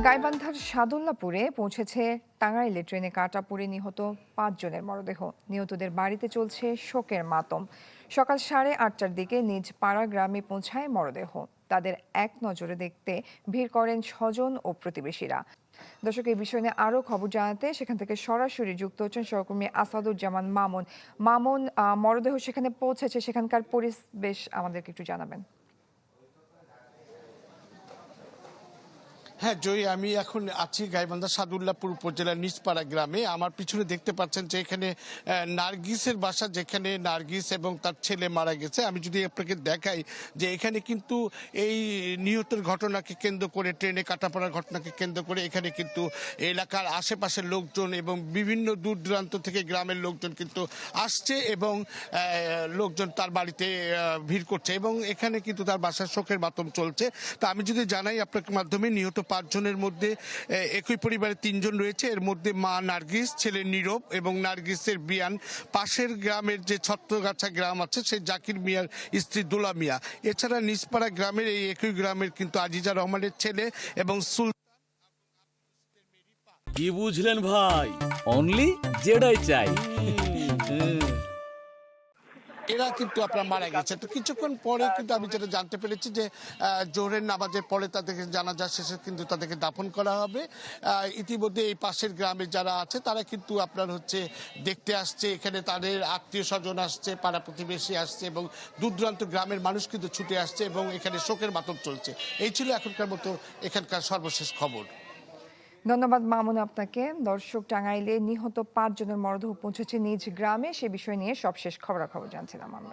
গাইবান্ধার সাদুল্লাপুরে পৌঁছেছে টাঙ্গাইলে ট্রেনে কাটা পড়ে নিহত ৫ জনের মরদেহ। নিহতদের বাড়িতে চলছে শোকের মাতম। সকাল 8:30টার দিকে নিজ পাড়া গ্রামে পৌঁছায় মরদেহ। তাদের এক নজরে দেখতে ভিড় করেন স্বজন ও প্রতিবেশীরা। দর্শক, এই বিষয় নিয়ে আরো খবর জানাতে সেখান থেকে সরাসরি যুক্ত হচ্ছেন সহকর্মী আসাদুজ্জামান মামুন। মামুন, মরদেহ সেখানে পৌঁছেছে, সেখানকার পরিবেশ আমাদেরকে একটু জানাবেন। হ্যাঁ জয়ী, আমি এখন আছি গাইবান্ধা সাদুল্লাপুর উপজেলার নিজপাড়া গ্রামে। আমার পিছনে দেখতে পাচ্ছেন যে এখানে নার্গিসের বাসা, যেখানে নার্গিস এবং তার ছেলে মারা গেছে। আমি যদি আপনাকে দেখাই যে এখানে কিন্তু এই নিহতের ঘটনাকে কেন্দ্র করে, ট্রেনে কাটা পড়ার ঘটনাকে কেন্দ্র করে এখানে কিন্তু এলাকার আশেপাশের লোকজন এবং বিভিন্ন দূর দূরান্ত থেকে গ্রামের লোকজন কিন্তু আসছে এবং লোকজন তার বাড়িতে ভিড় করছে এবং এখানে কিন্তু তার বাসার শোকের মাতম চলছে। তা আমি যদি জানাই আপনার মাধ্যমে, নিহত ৫ জনের মধ্যে একই পরিবারে ৩ জন রয়েছে। এর মধ্যে মা নার্গিস, ছেলে নীরব এবং নার্গিসের বিয়ান। পাশের গ্রামের যে ছত্রগাছা গ্রাম আছে, সেই জাকির মিয়ার স্ত্রী দোলা মিয়া। এছাড়া নিজপাড়া গ্রামের এই একই গ্রামের কিন্তু আজিজা রহমানের ছেলে এবং কি বুঝলেন ভাই? অনলি যেটাই চাই। এরা কিন্তু আপনার মারা গেছে। তো কিছুক্ষণ পরে কিন্তু আমি যেটা জানতে পেরেছি যে জোহরের নামাজের পরে তাদেরকে জানাজা শেষে কিন্তু তাদেরকে দাফন করা হবে। ইতিমধ্যে এই পাশের গ্রামে যারা আছে তারা কিন্তু আপনার দেখতে আসছে, এখানে তাদের আত্মীয় স্বজন আসছে, পাড়া প্রতিবেশী আসছে এবং দূর দূরান্ত গ্রামের মানুষ কিন্তু ছুটে আসছে এবং এখানে শোকের মাতম চলছে। এই ছিল এখনকার মতো এখানকার সর্বশেষ খবর। ধন্যবাদ মামুন আপনাকে। দর্শক, টাঙ্গাইলে নিহত ৫ জনের মরদেহ পৌঁছেছে নিজ গ্রামে, সে বিষয় নিয়ে সবশেষ খবরাখবর জানছিলাম আমরা।